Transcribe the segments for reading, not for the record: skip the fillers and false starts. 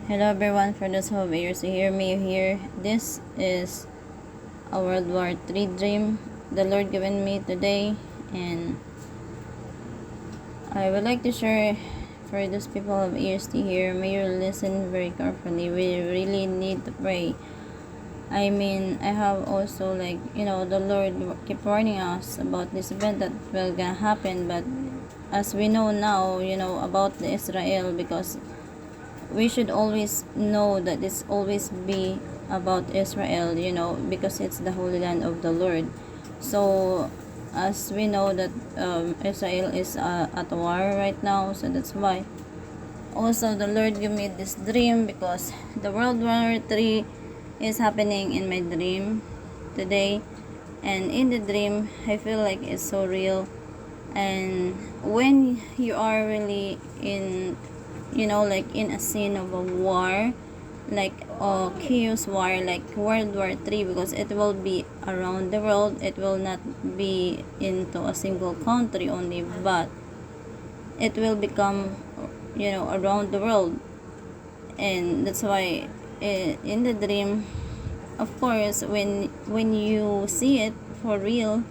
Hello everyone, for those who have ears to hear me here. This is a World War III dream the Lord given me today, and I would like to share for those people who have ears to hear. May you listen very carefully. We really need to pray. I have also the Lord keep warning us about this event that will gonna happen, but as we know now, about the Israel, because we should always know that it's always be about Israel, because it's the Holy Land of the Lord. So, as we know that Israel is at war right now, so that's why. Also, the Lord gave me this dream because the World War III is happening in my dream today. And in the dream, I feel like it's so real. And when you are really in like in a scene of a war, like a chaos war, like World War III, because it will be around the world. It will not be into a single country only, but it will become around the world. And that's why in the dream, of course, when you see it for real,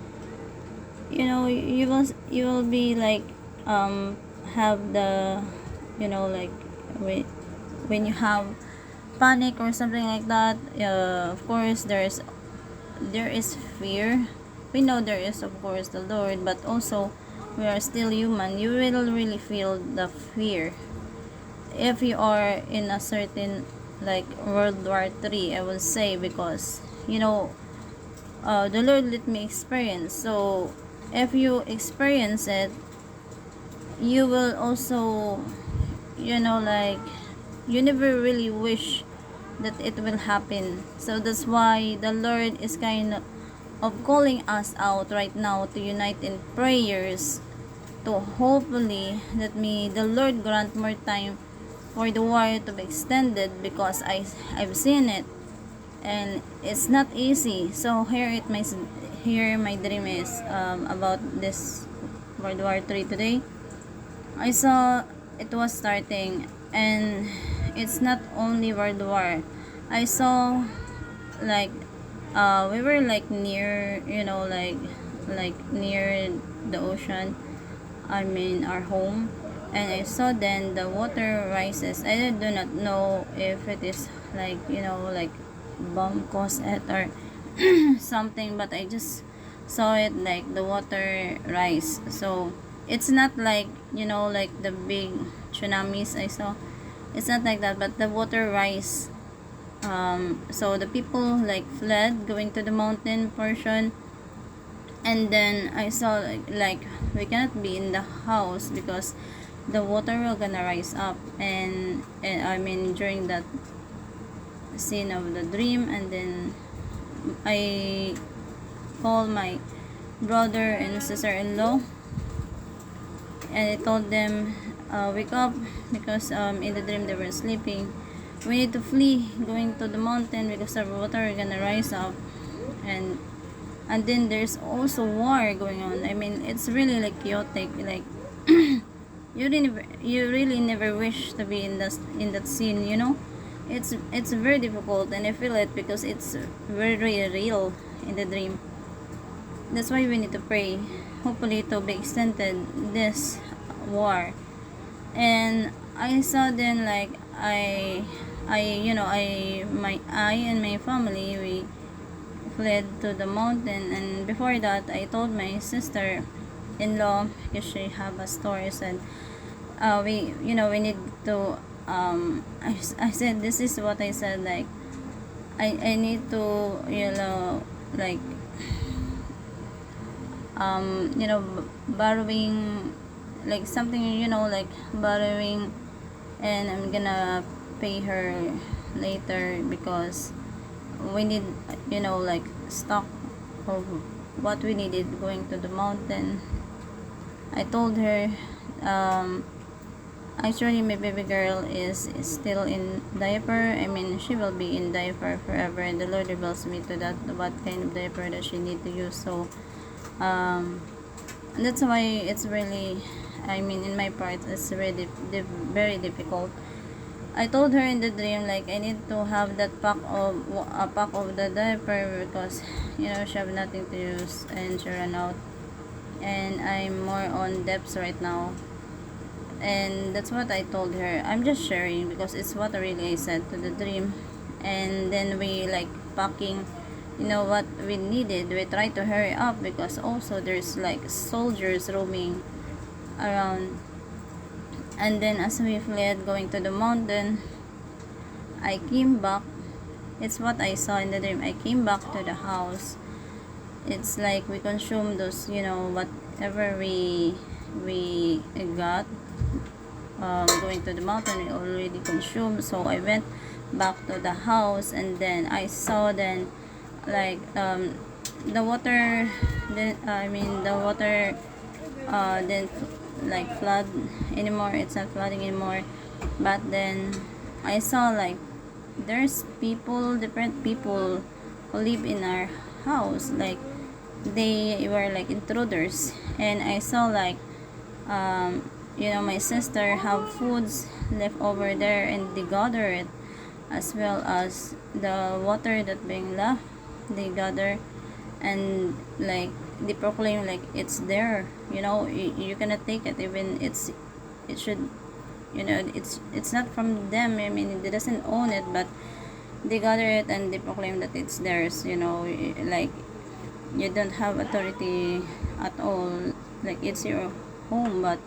you will be like have the like when you have panic or something like that. Of course there is fear. We know there is, of course, the Lord, but also we are still human. You will really feel the fear if you are in a certain like World War III, I will say, because the Lord let me experience. So if you experience it, you will also like you never really wish that it will happen. So that's why the Lord is kind of calling us out right now to unite in prayers, to hopefully that the Lord grant more time for the war to be extended, because I've seen it and it's not easy. So here my dream is about this World War III today. I saw it was starting, and it's not only World War. I saw like we were like near like near the ocean. Our home, and I saw then the water rises. I do not know if it is like bomb caused it or something, but I just saw it like the water rise. So it's not like like the big tsunamis I saw. It's not like that, but the water rise. So the people like fled going to the mountain portion, and then I saw like we cannot be in the house because the water will gonna rise up. And during that scene of the dream, and then I called my brother and sister-in-law, and I told them, wake up, because in the dream they were sleeping. We need to flee going to the mountain because the water is gonna rise up. And then there's also war going on. It's really like chaotic, like you really never wish to be in that scene. It's very difficult, and I feel it because it's very, very real in the dream. That's why we need to pray, hopefully to be extended this war. And I saw then like I and my family, we fled to the mountain. And before that, I told my sister-in-law, because she have a store, I said, we need to I said, this is what I said, like I need to like borrowing, like something, like borrowing, and I'm gonna pay her later, because we need like stock of what we needed going to the mountain. I told her, actually my baby girl is still in diaper. She will be in diaper forever, and the Lord reveals me to that what kind of diaper that she need to use. So that's why it's really, in my part, it's really very difficult. I told her in the dream like I need to have that pack of the diaper because she have nothing to use and she ran out, and I'm more on depths right now. And that's what I told her. I'm just sharing because it's what really I said to the dream. And then we like packing, what we needed. We tried to hurry up because also there's like soldiers roaming around. And then as we fled going to the mountain, I came back. It's what I saw in the dream. I came back to the house. It's like we consumed those, whatever we got going to the mountain. We already consumed. So I went back to the house, and then I saw then like the water. Then the water didn't like flood anymore. It's not flooding anymore. But then I saw like there's people, different people who live in our house. Like they were like intruders, and I saw like my sister have foods left over there, and they gather it, as well as the water that being left, they gather, and like they proclaim like it's there. You cannot take it, even it should, it's not from them. I mean, they doesn't own it, but they gather it and they proclaim that it's theirs. Like you don't have authority at all, like it's your home. But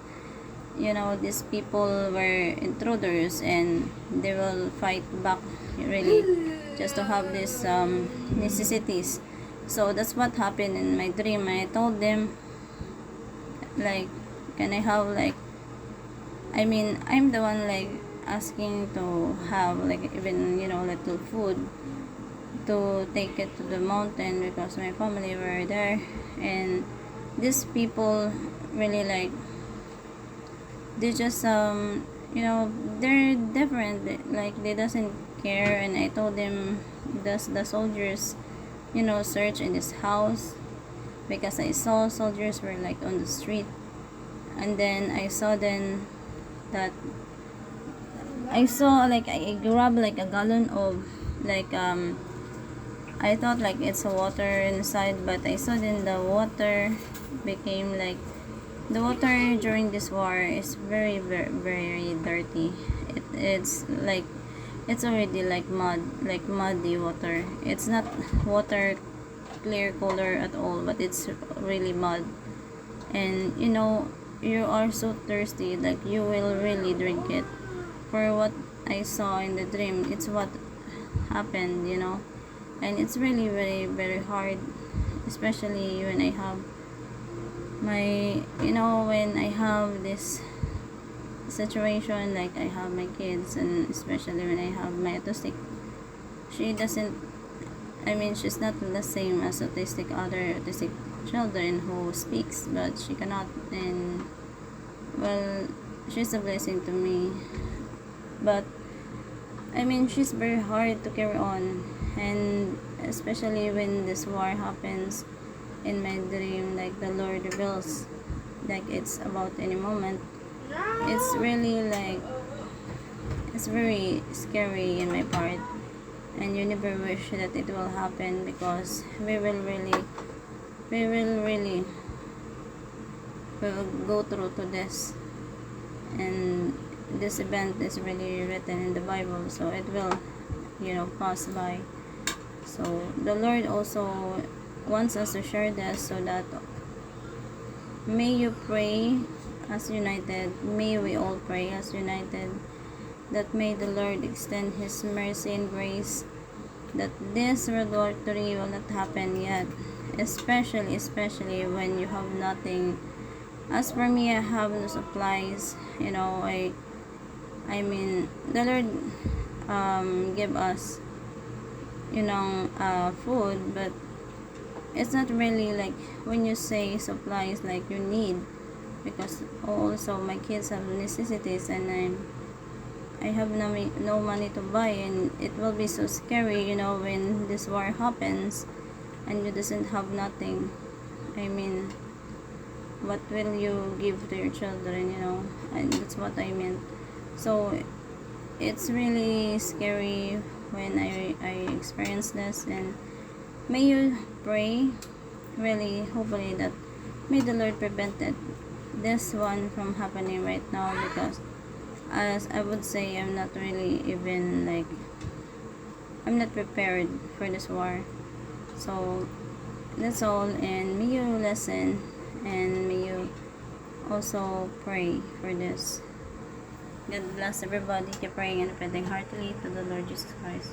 these people were intruders, and they will fight back, really, just to have these necessities. So that's what happened in my dream. I told them like, can I have like, I mean, I'm the one like asking to have like even little food to take it to the mountain because my family were there. And these people really like, they just they're different, like they doesn't care. And I told them, does the soldiers search in this house, because I saw soldiers were like on the street. And then I saw then that I saw like I grabbed like a gallon of like I thought like it's a water inside, but I saw then the water became like, the water during this war is very very very dirty. It's like, it's already like mud, like muddy water. It's not water clear color at all, but it's really mud. And you are so thirsty, like you will really drink it. For what I saw in the dream, it's what happened. And it's really very very hard, especially when I have my, when I have this situation, like I have my kids, and especially when I have my autistic. She doesn't, I mean, she's not the same as other autistic children who speaks, but she cannot. And well, she's a blessing to me, but I mean, she's very hard to carry on. And especially when this war happens in my dream, like the Lord reveals like it's about any moment. It's really like, it's very scary in my part, and you never wish that it will happen, because we will really will go through to this. And this event is really written in the Bible, so it will pass by. So the Lord also wants us to share this, so that may you pray as united, may we all pray as united, that may the Lord extend His mercy and grace, that this World War III will not happen yet, especially when you have nothing. As for me, I have no supplies. I mean, the Lord give us food, but it's not really like when you say supplies, like you need, because also my kids have necessities, and I have no money to buy. And it will be so scary when this war happens and you doesn't have nothing. I mean, what will you give to your children? And that's what I meant. So it's really scary when I experienced this. And may you pray really, hopefully, that may the Lord prevented this one from happening right now, because as I would say, I'm not really even like, I'm not prepared for this war. So that's all, and may you listen, and may you also pray for this. God bless everybody. Keep praying and repenting heartily to the Lord Jesus Christ.